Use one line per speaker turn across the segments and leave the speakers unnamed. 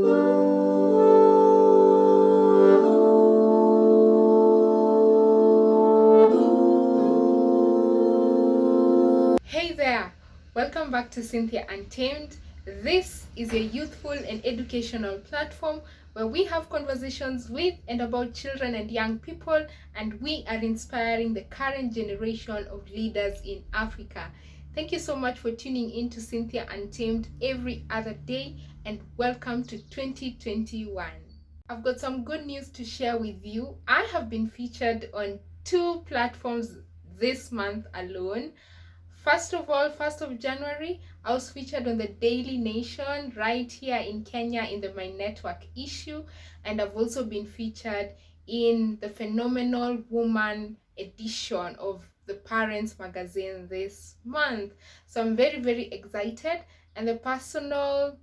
Hey there, welcome back to Cynthia Untamed. This is a youthful and educational platform where we have conversations with and about children and young people, and we are inspiring the current generation of leaders in Africa. Thank you so much for tuning in to Cynthia Untamed every other day, and welcome to 2021. I've got some good news to share with you. I have been featured on 2 platforms this month alone. First of all, 1st of January, I was featured on the Daily Nation right here in Kenya in the My Network issue, and I've also been featured in the Phenomenal Woman edition of the Parents magazine this month. So I'm very, very excited, and the personal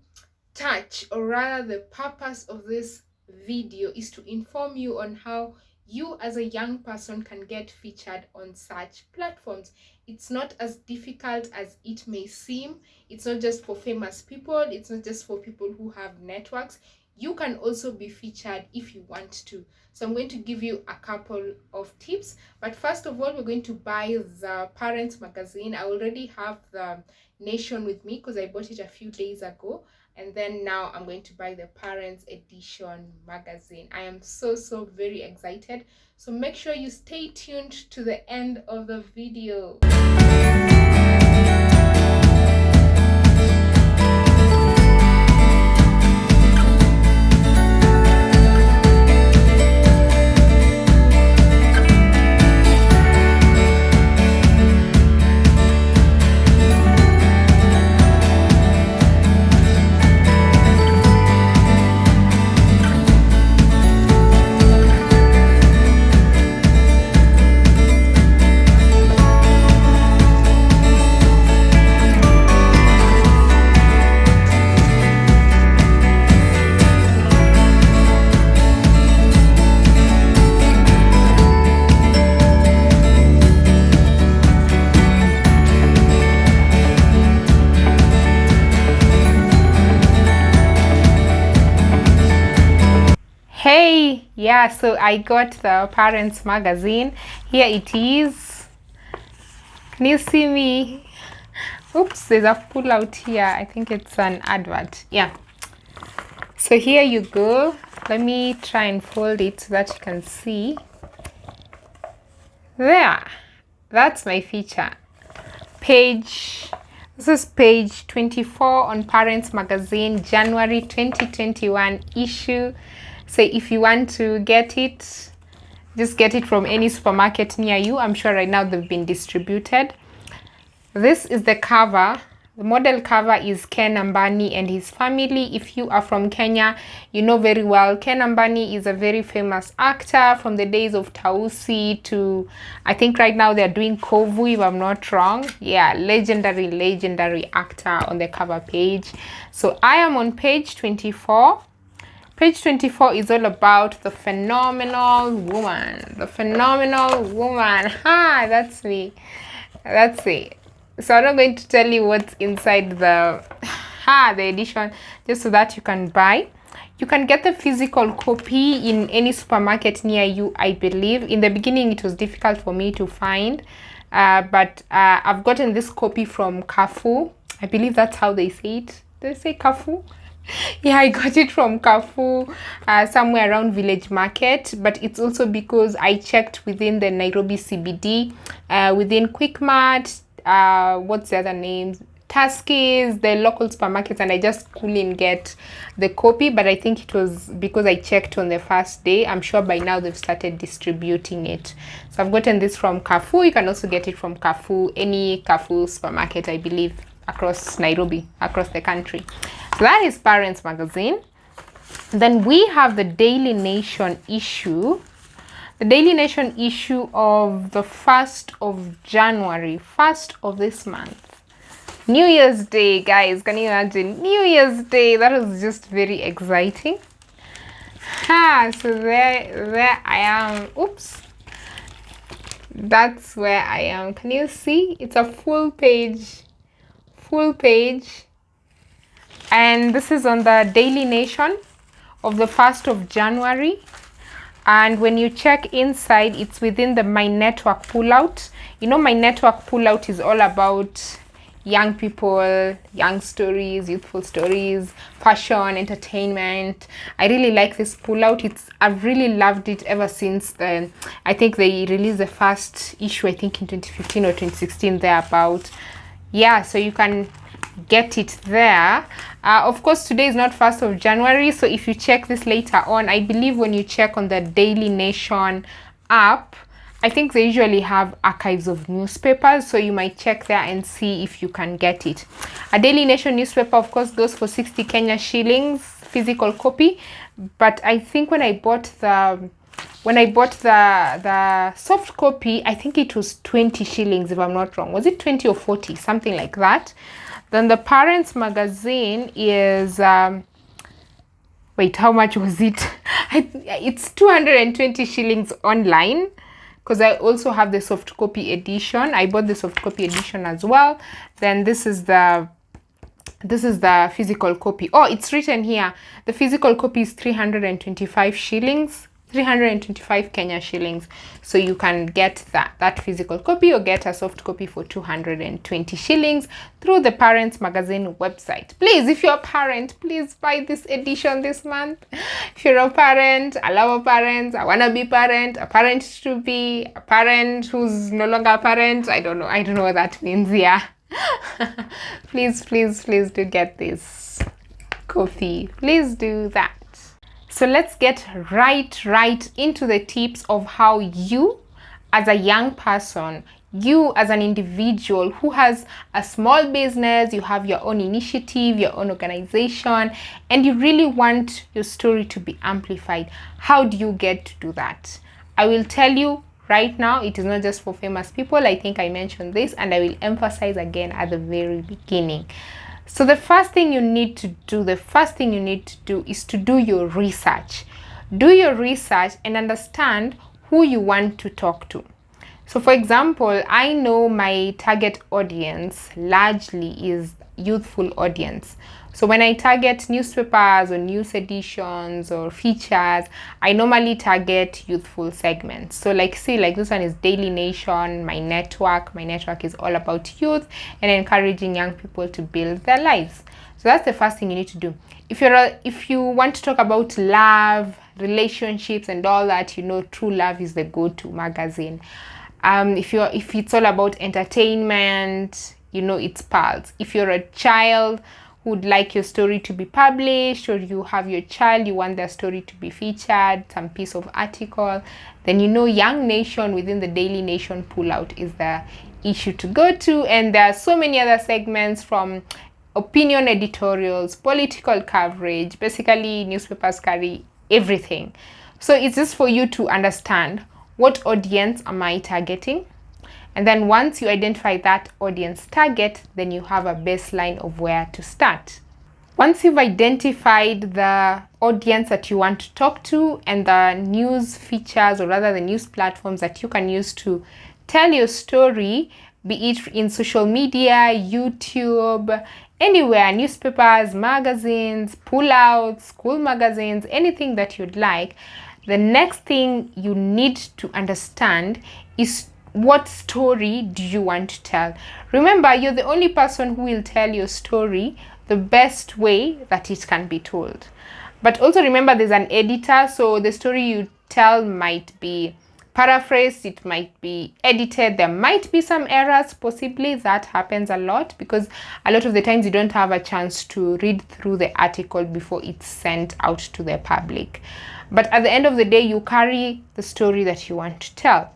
touch, or rather the purpose of this video, is to inform you on how you as a young person can get featured on such platforms. It's not as difficult as it may seem. It's not just for famous people, it's not just for people who have networks. You can also be featured if you want to. So I'm going to give you a couple of tips, but first of all, we're going to buy the Parents magazine. I already have the Nation with me because I bought it a few days ago, and then now I'm going to buy the Parents edition magazine. I am so very excited, so make sure you stay tuned to the end of the video. Hey, yeah, so I got the Parents magazine. Here it is. Can you see me? Oops, there's a pull out here. I think it's an advert. Yeah. So here you go. Let me try and fold it so that you can see. There. That's my feature. This is page 24 on Parents magazine, January 2021 issue. So if you want to get it, just get it from any supermarket near you. I'm sure right now they've been distributed. This is the cover. The model cover is Ken Ambani and his family. If you are from Kenya, you know very well Ken Ambani is a very famous actor from the days of Tausi to, I think right now they're doing Kovu, if I'm not wrong. Yeah, legendary actor on the cover page. So I am on page 24. Page 24 is all about the phenomenal woman. The phenomenal woman. Ha, that's me. That's it. So I'm not going to tell you what's inside the edition, just so that you can buy. You can get the physical copy in any supermarket near you, I believe. In the beginning, it was difficult for me to find, but I've gotten this copy from Carrefour. I believe that's how they say it. They say Carrefour? Yeah, I got it from Carrefour, somewhere around Village Market, but it's also because I checked within the Nairobi CBD, within Quickmart, what's the other names? Tuskys, the local supermarkets, and I just couldn't get the copy, but I think it was because I checked on the first day. I'm sure by now they've started distributing it. So I've gotten this from Carrefour. You can also get it from Carrefour, any Carrefour supermarket, I believe, across Nairobi, across the country. So that is Parents magazine. Then we have the Daily Nation issue. The Daily Nation issue of the 1st of January, 1st of this month. New Year's Day, guys. Can you imagine? New Year's Day. That was just very exciting. So there I am. Oops. That's where I am. Can you see? It's a full page. And this is on the Daily Nation. of the 1st of January. And when you check inside, it's within the My Network pullout. You know, My Network pullout is all about young people, young stories, youthful stories, fashion, entertainment. I really like this pullout. I've really loved it ever since then. I think they released the first issue, I think in 2015 or 2016 thereabout. Yeah, so you can get it there. Of course, today is not 1st of January, so if you check this later on, I believe when you check on the Daily Nation app, I think they usually have archives of newspapers, so you might check there and see if you can get it. A Daily Nation newspaper, of course, goes for 60 Kenya shillings, physical copy, but I think when I bought the soft copy, I think it was 20 shillings if I'm not wrong. Was it 20 or 40? Something like that. Then the Parents magazine is, wait, how much was it? It's 220 shillings online, because I also have the soft copy edition. I bought the soft copy edition as well. Then this is the physical copy. Oh, it's written here. The physical copy is 325 shillings. 325 Kenya shillings. So you can get that physical copy or get a soft copy for 220 shillings through the Parents magazine website. Please, if you're a parent, please buy this edition this month. If you're a parent, a lover parent, a wannabe parent, a parent to be, a parent who's no longer a parent, I don't know what that means. Yeah. please do get this coffee. Please do that. So let's get right into the tips of how you, as a young person, you as an individual who has a small business, you have your own initiative, your own organization, and you really want your story to be amplified. How do you get to do that? I will tell you right now, it is not just for famous people. I think I mentioned this, and I will emphasize again at the very beginning. So the first thing you need to do is to do your research. Do your research and understand who you want to talk to. So for example, I know my target audience largely is youthful audience. So when I target newspapers or news editions or features, I normally target youthful segments. So like this one is Daily Nation, My Network. My Network is all about youth and encouraging young people to build their lives. So that's the first thing you need to do. If you want to talk about love, relationships and all that, you know, True Love is the go-to magazine. If it's all about entertainment, you know, it's Pulse. If you're a child who would like your story to be published, or you have your child, you want their story to be featured, some piece of article, then you know Young Nation within the Daily Nation pullout is the issue to go to. And there are so many other segments, from opinion editorials, political coverage. Basically, newspapers carry everything. So it's just for you to understand, what audience am I targeting? And then once you identify that audience target, then you have a baseline of where to start. Once you've identified the audience that you want to talk to and the news features, or rather the news platforms that you can use to tell your story, be it in social media, YouTube, anywhere, newspapers, magazines, pullouts, school magazines, anything that you'd like, the next thing you need to understand is, what story do you want to tell? Remember, you're the only person who will tell your story the best way that it can be told. But also remember, there's an editor, so the story you tell might be paraphrased, it might be edited, there might be some errors, possibly. That happens a lot, because a lot of the times you don't have a chance to read through the article before it's sent out to the public. But at the end of the day, you carry the story that you want to tell.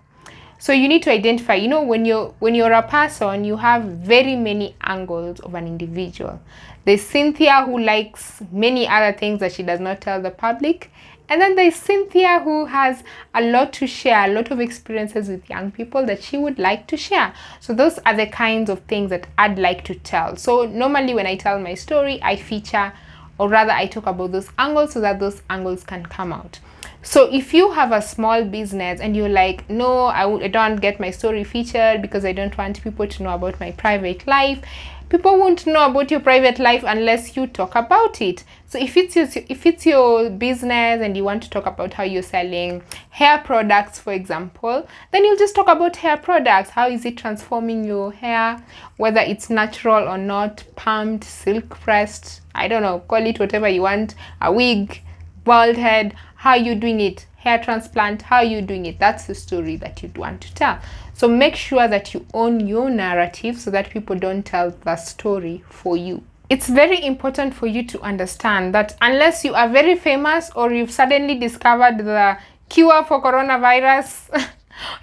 So you need to identify, you know, when you're a person, you have very many angles of an individual. There's Cynthia, who likes many other things that she does not tell the public. And then there's Cynthia, who has a lot to share, a lot of experiences with young people that she would like to share. So those are the kinds of things that I'd like to tell. So normally when I tell my story, I feature, or rather I talk about those angles so that those angles can come out. So if you have a small business and you're like, no, I don't get my story featured because I don't want people to know about my private life, People won't know about your private life unless you talk about it. So if it's your business and you want to talk about how you're selling hair products, for example, then you'll just talk about hair products. How is it transforming your hair, whether it's natural or not, pumped, silk pressed, I don't know, call it whatever you want, a wig, bald head, how you doing it, hair transplant, how you doing it. That's the story that you'd want to tell. So make sure that you own your narrative so that people don't tell the story for you. It's very important for you to understand that unless you are very famous or you've suddenly discovered the cure for coronavirus,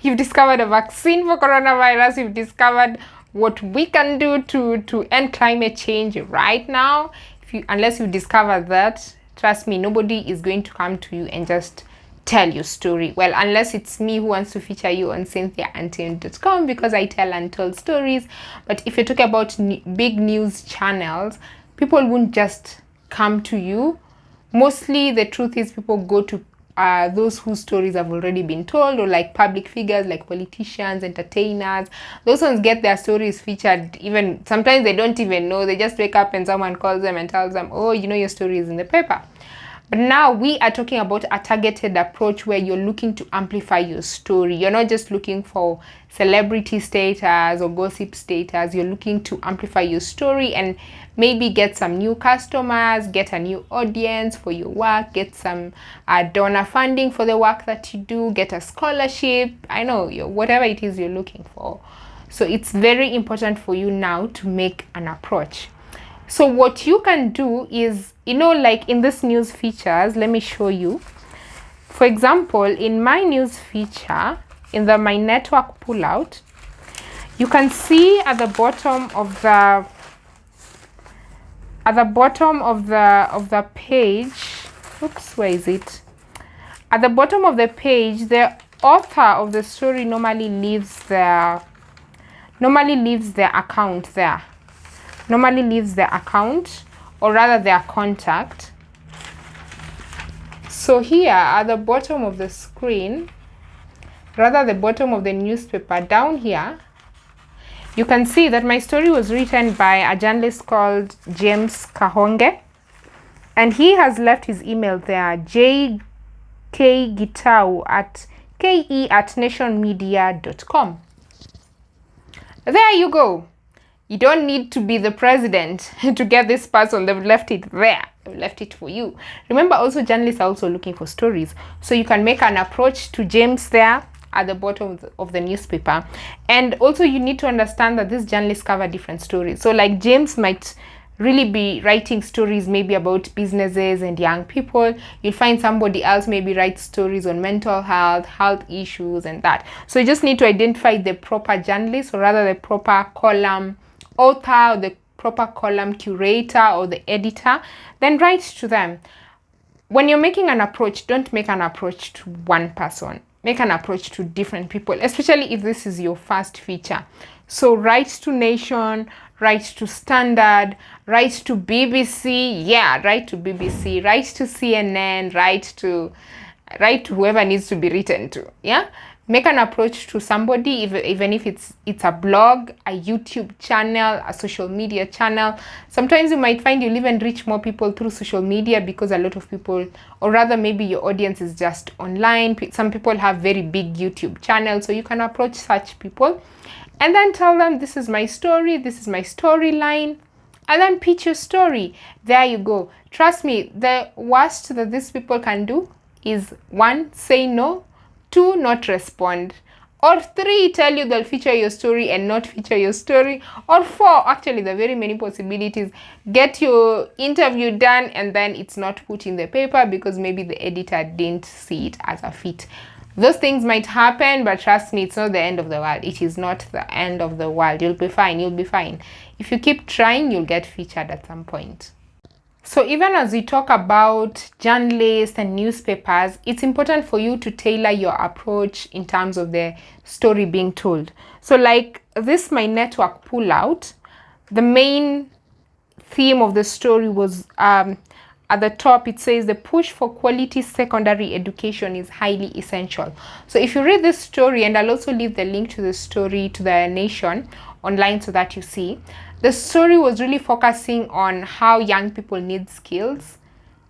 you've discovered a vaccine for coronavirus, you've discovered what we can do to end climate change right now, unless you discover that, trust me, nobody is going to come to you and just tell your story. Well, unless it's me who wants to feature you on CynthiaUNTAMED.com, because I tell untold stories. But if you talk about big news channels, people won't just come to you. Mostly the truth is people go to those whose stories have already been told, or like public figures like politicians, entertainers. Those ones get their stories featured. Even sometimes they don't even know, they just wake up and someone calls them and tells them, oh, you know, your story is in the paper. But now we are talking about a targeted approach where you're looking to amplify your story. You're not just looking for celebrity status or gossip status. You're looking to amplify your story and maybe get some new customers, get a new audience for your work, get some donor funding for the work that you do, get a scholarship. I know, whatever it is you're looking for. So it's very important for you now to make an approach. So what you can do is, like in this news features, let me show you. For example, in my news feature, in the My Network pullout, you can see at the bottom of the page, oops, where is it? At the bottom of the page, the author of the story normally leaves their account there. Normally leaves their account, or rather their contact. So here at the bottom of the screen, rather the bottom of the newspaper down here, you can see that my story was written by a journalist called James Kahonge, and he has left his email there, jkgitau@nationmedia.com. There you go. You don't need to be the president to get this person. They've left it there. They've left it for you. Remember, also journalists are also looking for stories. So you can make an approach to James there at the bottom of the newspaper. And also you need to understand that these journalists cover different stories. So like James might really be writing stories maybe about businesses and young people. You'll find somebody else maybe writes stories on mental health issues and that. So you just need to identify the proper journalist, or rather the proper column author, or the proper column curator, or the editor, then write to them. When you're making an approach, don't make an approach to one person. Make an approach to different people, especially if this is your first feature. So write to Nation, write to Standard, write to BBC, write to BBC, write to CNN, write to whoever needs to be written to, Make an approach to somebody, even if it's a blog, a YouTube channel, a social media channel. Sometimes you might find you'll even reach more people through social media, because a lot of people, or rather maybe your audience is just online. Some people have very big YouTube channels, so you can approach such people and then tell them, this is my story, this is my storyline, and then pitch your story. There you go. Trust me, the worst that these people can do is 1, say no, 2, not respond, or 3, tell you they'll feature your story and not feature your story, or 4, actually there are very many possibilities, get your interview done and then it's not put in the paper because maybe the editor didn't see it as a fit. Those things might happen, but trust me, it's not the end of the world. It is not the end of the world. You'll be fine. You'll be fine. If you keep trying, you'll get featured at some point. So even as we talk about journalists and newspapers, it's important for you to tailor your approach in terms of the story being told. So like this My Network pullout, the main theme of the story was a at the top, it says the push for quality secondary education is highly essential. So if you read this story, and I'll also leave the link to the story to the Nation online so that you see, the story was really focusing on how young people need skills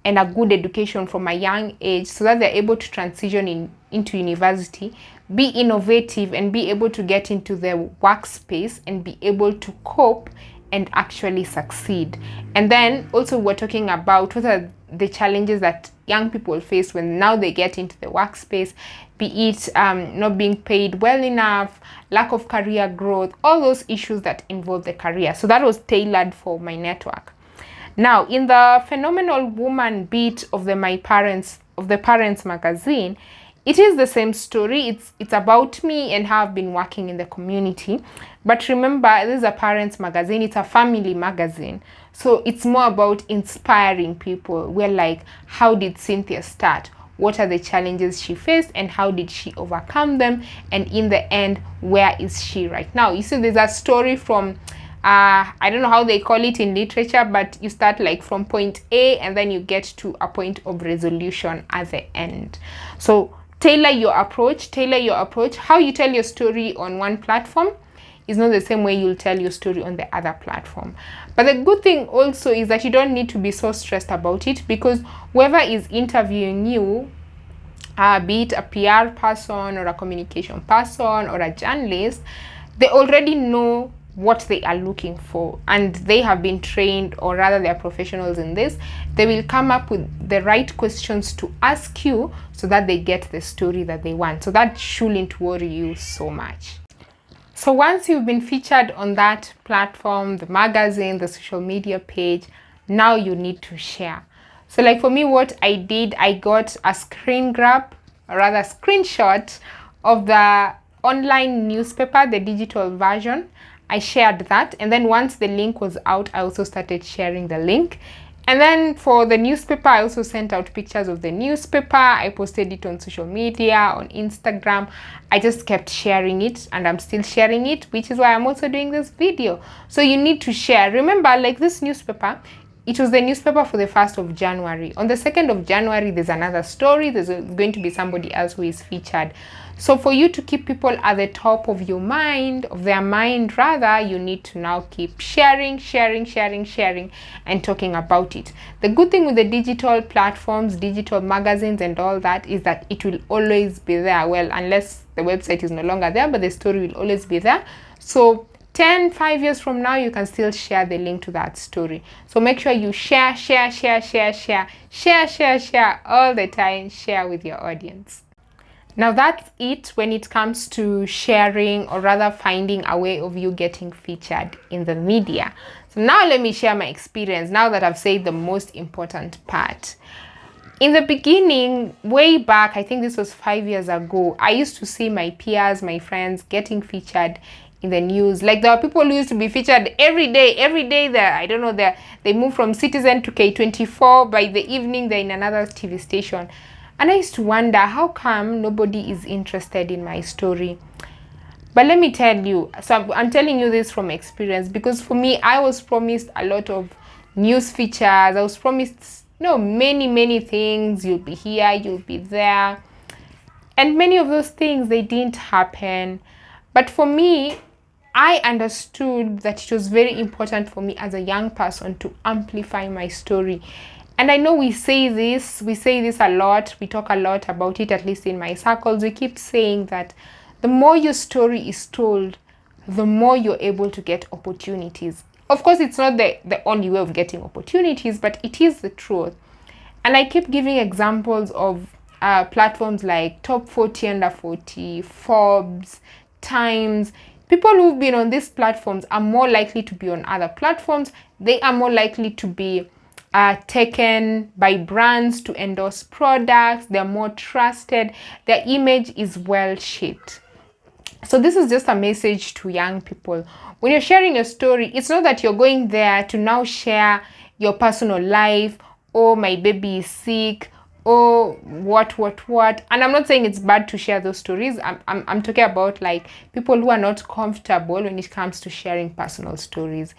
and a good education from a young age so that they're able to transition into university, be innovative, and be able to get into the workspace and be able to cope and actually succeed. And then also we're talking about what are the challenges that young people face when now they get into the workspace, be it not being paid well enough, lack of career growth, all those issues that involve the career. So that was tailored for my network. Now, in the Phenomenal Woman bit of the Parents magazine, it is the same story. It's about me and how I've been working in the community. But remember, this is a parents magazine. It's a family magazine. So it's more about inspiring people. We're like, how did Cynthia start? What are the challenges she faced and how did she overcome them? And in the end, where is she right now? You see, there's a story from I don't know how they call it in literature, but you start like from point A and then you get to a point of resolution at the end. So tailor your approach. How you tell your story on one platform is not the same way you'll tell your story on the other platform. But the good thing also is that you don't need to be so stressed about it, because whoever is interviewing you, be it a PR person or a communication person or a journalist, they already know what they are looking for and they have been trained, or rather they are professionals in this. They will come up with the right questions to ask you so that they get the story that they want. So that shouldn't worry you so much. So once you've been featured on that platform, the magazine, the social media page, now you need to share. So like for me, what I did, I got a screen grab, or rather screenshot of the online newspaper, the digital version. I shared that, and then once the link was out, I also started sharing the link. And then for the newspaper, I also sent out pictures of the newspaper. I posted it on social media, on Instagram. I just kept sharing it, and I'm still sharing it, which is why I'm also doing this video. So you need to share. Remember, like this newspaper, it was the newspaper for the 1st of January. On the 2nd of January, there's another story. There's going to be somebody else who is featured. So for you to keep people at the top of your mind, of their mind rather, you need to now keep sharing, and talking about it. The good thing with the digital platforms, digital magazines and all that is that it will always be there. Well, unless the website is no longer there, but the story will always be there. So 5 years from now, you can still share the link to that story. So make sure you share all the time. Share with your audience. Now that's it when it comes to sharing, or rather finding a way of you getting featured in the media. So now let me share my experience now that I've said the most important part. In the beginning, way back, I think this was 5 years ago, I used to see my peers, my friends getting featured in the news. Like there were people who used to be featured every day. I don't know, they move from Citizen to K24. By the evening, they're in another TV station. And I used to wonder, how come nobody is interested in my story? But let me tell you, so I'm telling you this from experience, because for me, I was promised a lot of news features. I was promised, many things. You'll be here, you'll be there. And many of those things, they didn't happen. But for me, I understood that it was very important for me as a young person to amplify my story. And I know we say this a lot, we talk a lot about it, at least in my circles. We keep saying that the more your story is told, the more you're able to get opportunities. Of course, it's not the only way of getting opportunities, but it is the truth. And I keep giving examples of platforms like Top 40 Under 40, Forbes, Times. People who've been on these platforms are more likely to be on other platforms. They are more likely to be taken by brands to endorse products. They're more trusted. Their image is well shaped. So this is just a message to young people. When you're sharing your story, it's not that you're going there to now share your personal life, oh, my baby is sick, oh, what. And I'm not saying it's bad to share those stories. I'm talking about like people who are not comfortable when it comes to sharing personal stories.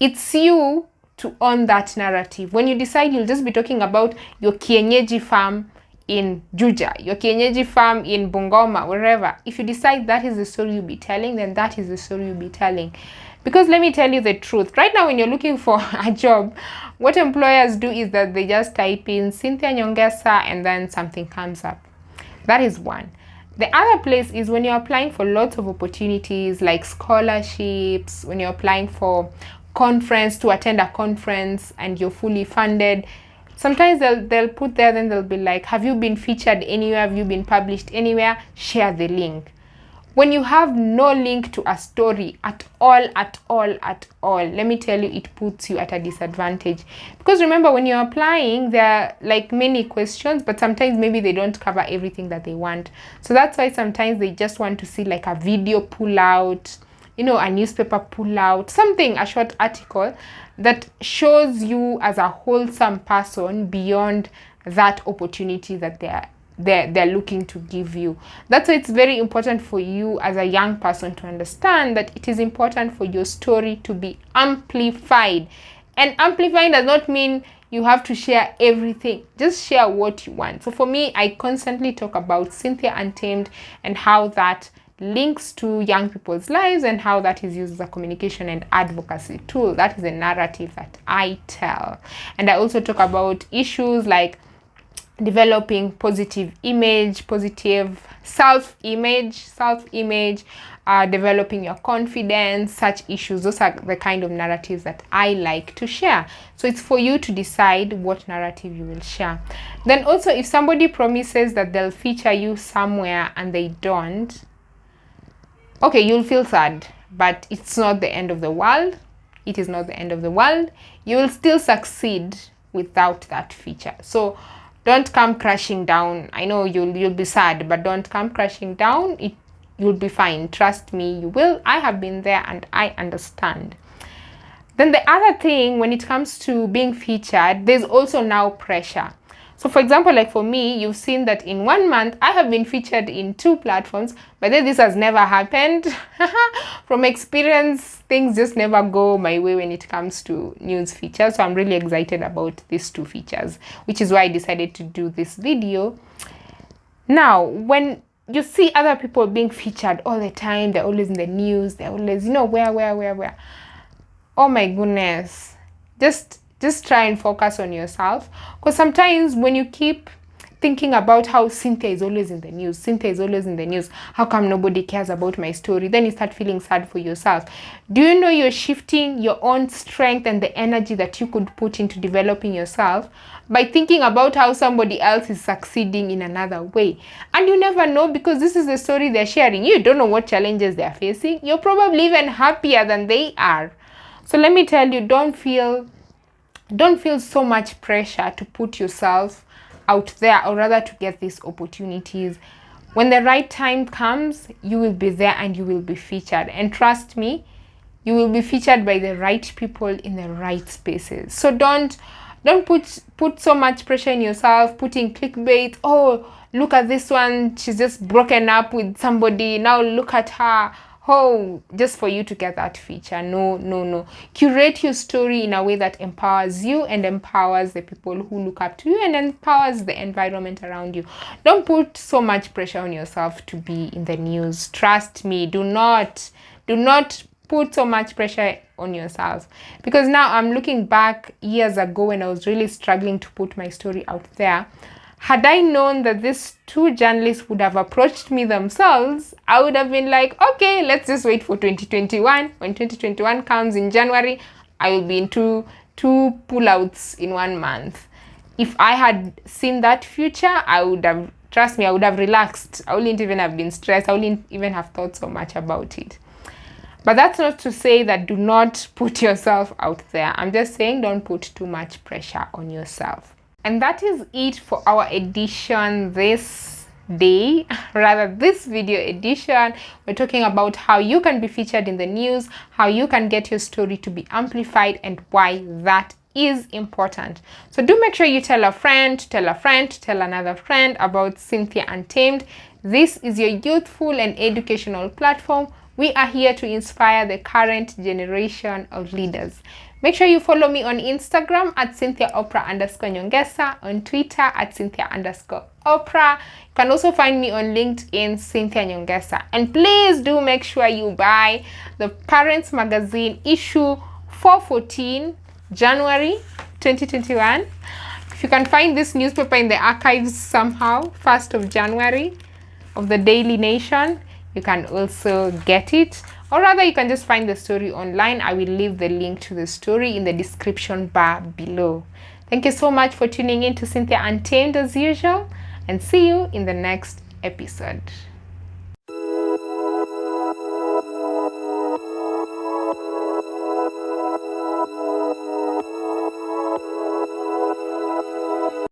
It's you to own that narrative. When you decide you'll just be talking about your kienyeji farm in Juja, your kienyeji farm in Bungoma, wherever, if you decide that is the story you'll be telling, then that is the story you'll be telling. Because let me tell you the truth, right now when you're looking for a job, what employers do is that they just type in Cynthia Nyongesa and then something comes up. That is one. The other place is when you're applying for lots of opportunities like scholarships, when you're applying for conference, to attend a conference and you're fully funded. Sometimes they'll put there, then they'll be like, have you been featured anywhere? Have you been published anywhere? Share the link. When you have no link to a story at all, let me tell you, it puts you at a disadvantage. Because remember, when you're applying, there are like many questions, but sometimes maybe they don't cover everything that they want. So that's why sometimes they just want to see like a video pull out, you know, a newspaper pull out, something, a short article that shows you as a wholesome person beyond that opportunity that they're looking to give you. That's why it's very important for you as a young person to understand that it is important for your story to be amplified. And amplifying does not mean you have to share everything. Just share what you want. So for me, I constantly talk about Cynthia Untamed and how that links to young people's lives and how that is used as a communication and advocacy tool. That is a narrative that I tell. And I also talk about issues like developing positive image, positive self-image, developing your confidence, such issues. Those are the kind of narratives that I like to share. So it's for you to decide what narrative you will share. Then also, if somebody promises that they'll feature you somewhere and they don't, okay, you'll feel sad, but it's not the end of the world. It is not the end of the world. You will still succeed without that feature. So don't come crashing down. I know you'll be sad, but don't come crashing down. You'll be fine. Trust me, you will. I have been there and I understand. Then the other thing, when it comes to being featured, there's also now pressure. So for example, like for me, you've seen that in 1 month, I have been featured in 2 platforms, but then this has never happened. From experience, things just never go my way when it comes to news features. So I'm really excited about these 2 features, which is why I decided to do this video. Now, when you see other people being featured all the time, they're always in the news, they're always, you know, where. Oh my goodness. Just try and focus on yourself, because sometimes when you keep thinking about how Cynthia is always in the news, how come nobody cares about my story, then you start feeling sad for yourself. Do you know you're shifting your own strength and the energy that you could put into developing yourself by thinking about how somebody else is succeeding in another way? And you never know, because this is the story they're sharing. You don't know what challenges they're facing. You're probably even happier than they are. So let me tell you, don't feel so much pressure to put yourself out there, or rather to get these opportunities. When the right time comes, you will be there and you will be featured. And trust me, you will be featured by the right people in the right spaces. So don't put so much pressure in yourself, putting clickbait. Oh, look at this one, she's just broken up with somebody, now look at her. Oh, just for you to get that feature. No. Curate your story in a way that empowers you and empowers the people who look up to you and empowers the environment around you. Don't put so much pressure on yourself to be in the news. Trust me, do not put so much pressure on yourself. Because now I'm looking back years ago when I was really struggling to put my story out there. Had I known that these 2 journalists would have approached me themselves, I would have been like, okay, let's just wait for 2021. When 2021 comes in January, I will be in two pullouts in 1 month. If I had seen that future, I would have, trust me, I would have relaxed. I wouldn't even have been stressed. I wouldn't even have thought so much about it. But that's not to say that do not put yourself out there. I'm just saying don't put too much pressure on yourself. And that is it for our edition this day, rather this video edition. We're talking about how you can be featured in the news, how you can get your story to be amplified, and why that is important. So do make sure you tell a friend, tell another friend about Cynthia Untamed. This is your youthful and educational platform We are here to inspire the current generation of leaders. Make sure you follow me on Instagram at CynthiaOprah_Nyongesa, on Twitter at Cynthia_Oprah. You can also find me on LinkedIn, Cynthia Nyongesa. And please do make sure you buy the Parents Magazine issue 414, January 2021. If you can find this newspaper in the archives somehow, 1st of January of the Daily Nation, you can also get it. Or rather, you can just find the story online. I will leave the link to the story in the description bar below. Thank you so much for tuning in to Cynthia Untamed as usual, and see you in the next episode.